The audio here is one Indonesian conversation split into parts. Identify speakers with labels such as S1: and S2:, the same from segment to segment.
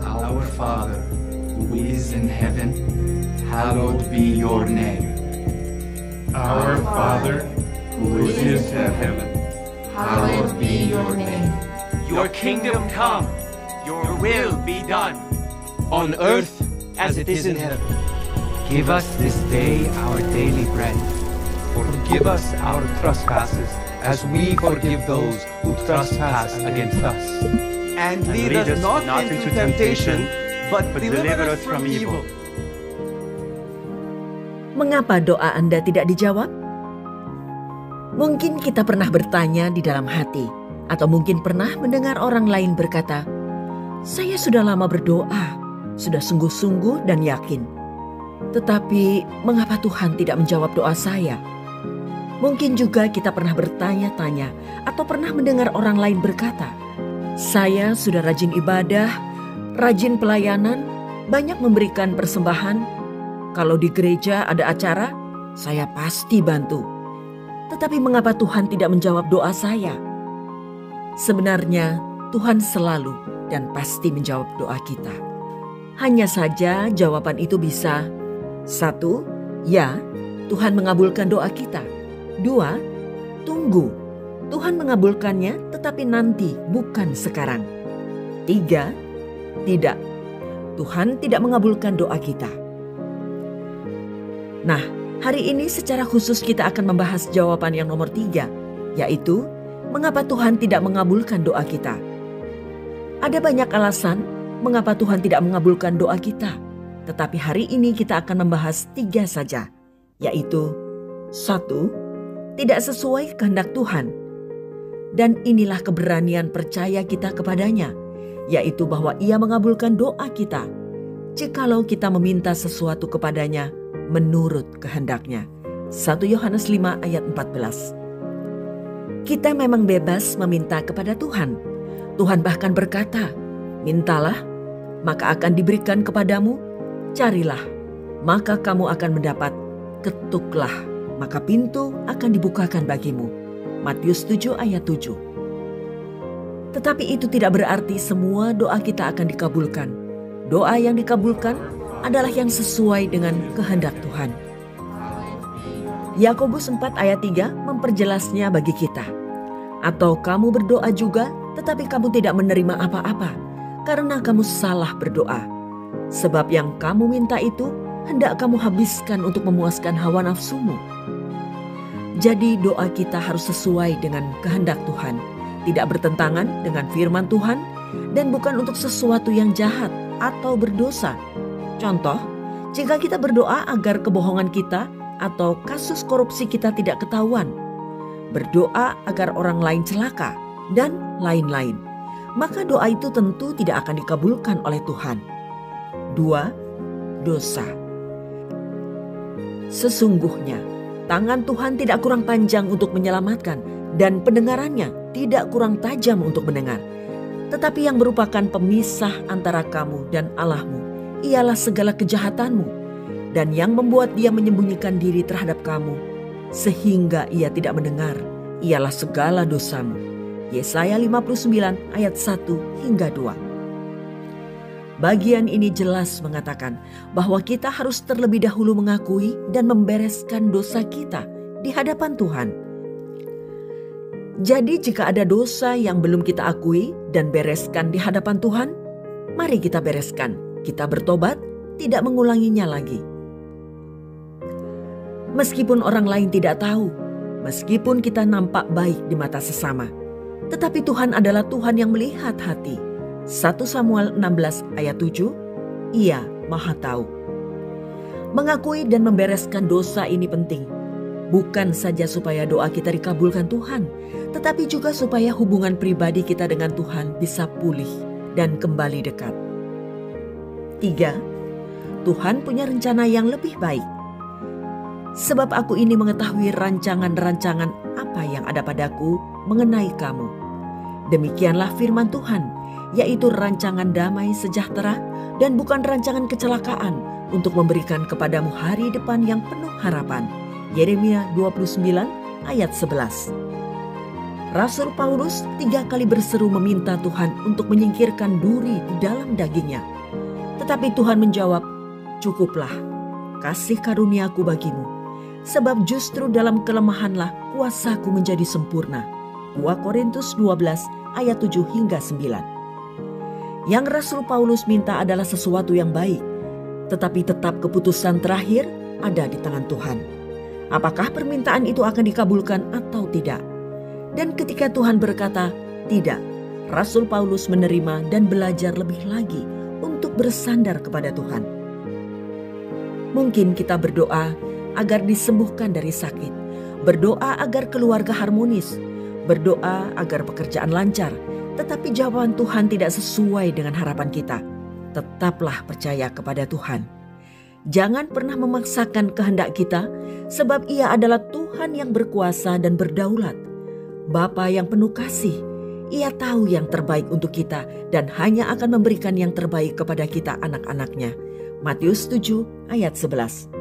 S1: Our Father, who is in heaven, hallowed be your name.
S2: Our Father, who is in heaven,
S3: hallowed be your name.
S4: Your kingdom come, your will be done, on earth as it is in heaven.
S1: Give us this day our daily bread.
S4: Forgive us our trespasses, as we forgive those who trespass against us. And lead us not into temptation, but deliver us from evil.
S5: Mengapa doa Anda tidak dijawab? Mungkin kita pernah bertanya di dalam hati, atau mungkin pernah mendengar orang lain berkata, "Saya sudah lama berdoa, sudah sungguh-sungguh dan yakin. Tetapi mengapa Tuhan tidak menjawab doa saya?" Mungkin juga kita pernah bertanya-tanya atau pernah mendengar orang lain berkata, "Saya sudah rajin ibadah, rajin pelayanan, banyak memberikan persembahan. Kalau di gereja ada acara, saya pasti bantu. Tetapi mengapa Tuhan tidak menjawab doa saya?" Sebenarnya Tuhan selalu dan pasti menjawab doa kita. Hanya saja jawaban itu bisa: 1. Ya, Tuhan mengabulkan doa kita. 2. Tunggu, Tuhan mengabulkannya tetapi nanti, bukan sekarang. 3. Tidak, Tuhan tidak mengabulkan doa kita. Nah, hari ini secara khusus kita akan membahas jawaban yang nomor 3, yaitu mengapa Tuhan tidak mengabulkan doa kita. Ada banyak alasan mengapa Tuhan tidak mengabulkan doa kita, tetapi hari ini kita akan membahas 3 saja, yaitu 1. Tidak sesuai kehendak Tuhan. Dan inilah keberanian percaya kita kepadanya, yaitu bahwa Ia mengabulkan doa kita jikalau kita meminta sesuatu kepadanya menurut kehendaknya. 1 Yohanes 5 ayat 14. Kita memang bebas meminta kepada Tuhan. Tuhan bahkan berkata, "Mintalah, maka akan diberikan kepadamu. Carilah, maka kamu akan mendapat. Ketuklah, maka pintu akan dibukakan bagimu." Matius 7 ayat 7. Tetapi itu tidak berarti semua doa kita akan dikabulkan. Doa yang dikabulkan adalah yang sesuai dengan kehendak Tuhan. Yakobus 4 ayat 3 memperjelasnya bagi kita. Atau kamu berdoa juga, tetapi kamu tidak menerima apa-apa, karena kamu salah berdoa. Sebab yang kamu minta itu hendak kamu habiskan untuk memuaskan hawa nafsumu. Jadi doa kita harus sesuai dengan kehendak Tuhan, tidak bertentangan dengan firman Tuhan, dan bukan untuk sesuatu yang jahat atau berdosa. Contoh, jika kita berdoa agar kebohongan kita atau kasus korupsi kita tidak ketahuan, berdoa agar orang lain celaka, dan lain-lain, maka doa itu tentu tidak akan dikabulkan oleh Tuhan. 2. Dosa. Sesungguhnya tangan Tuhan tidak kurang panjang untuk menyelamatkan, dan pendengarannya tidak kurang tajam untuk mendengar. Tetapi yang merupakan pemisah antara kamu dan Allahmu ialah segala kejahatanmu, dan yang membuat Dia menyembunyikan diri terhadap kamu sehingga Ia tidak mendengar ialah segala dosamu. Yesaya 59 ayat 1 hingga 2. Bagian ini jelas mengatakan bahwa kita harus terlebih dahulu mengakui dan membereskan dosa kita di hadapan Tuhan. Jadi jika ada dosa yang belum kita akui dan bereskan di hadapan Tuhan, mari kita bereskan. Kita bertobat, tidak mengulanginya lagi. Meskipun orang lain tidak tahu, meskipun kita nampak baik di mata sesama, tetapi Tuhan adalah Tuhan yang melihat hati. 1 Samuel 16 ayat 7, Ia Maha Tahu. Mengakui dan membereskan dosa ini penting, bukan saja supaya doa kita dikabulkan Tuhan, tetapi juga supaya hubungan pribadi kita dengan Tuhan bisa pulih dan kembali dekat. 3. Tuhan punya rencana yang lebih baik. Sebab aku ini mengetahui rancangan-rancangan apa yang ada padaku mengenai kamu. Demikianlah firman Tuhan, yaitu rancangan damai sejahtera dan bukan rancangan kecelakaan, untuk memberikan kepadamu hari depan yang penuh harapan. Yeremia 29 ayat 11. Rasul Paulus 3 kali berseru meminta Tuhan untuk menyingkirkan duri di dalam dagingnya. Tetapi Tuhan menjawab, "Cukuplah, kasih karuniaku bagimu, sebab justru dalam kelemahanlah kuasaku menjadi sempurna." 2 Korintus 12 ayat 7 hingga 9. Yang Rasul Paulus minta adalah sesuatu yang baik, tetapi tetap keputusan terakhir ada di tangan Tuhan. Apakah permintaan itu akan dikabulkan atau tidak? Dan ketika Tuhan berkata tidak, Rasul Paulus menerima dan belajar lebih lagi untuk bersandar kepada Tuhan. Mungkin kita berdoa agar disembuhkan dari sakit, berdoa agar keluarga harmonis, berdoa agar pekerjaan lancar, tetapi jawaban Tuhan tidak sesuai dengan harapan kita. Tetaplah percaya kepada Tuhan. Jangan pernah memaksakan kehendak kita, sebab Ia adalah Tuhan yang berkuasa dan berdaulat. Bapa yang penuh kasih, Ia tahu yang terbaik untuk kita dan hanya akan memberikan yang terbaik kepada kita anak-anaknya. Matius 7 ayat 11.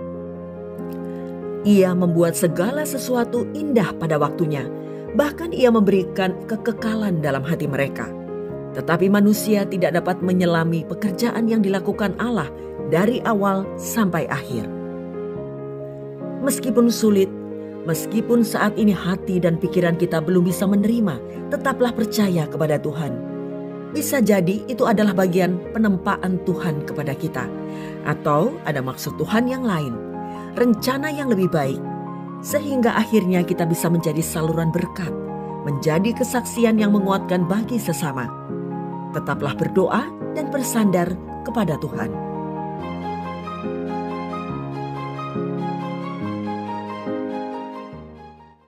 S5: Ia membuat segala sesuatu indah pada waktunya, bahkan Ia memberikan kekekalan dalam hati mereka. Tetapi manusia tidak dapat menyelami pekerjaan yang dilakukan Allah dari awal sampai akhir. Meskipun sulit, meskipun saat ini hati dan pikiran kita belum bisa menerima, tetaplah percaya kepada Tuhan. Bisa jadi itu adalah bagian penempaan Tuhan kepada kita, atau ada maksud Tuhan yang lain, rencana yang lebih baik, sehingga akhirnya kita bisa menjadi saluran berkat, menjadi kesaksian yang menguatkan bagi sesama. Tetaplah berdoa dan bersandar kepada Tuhan.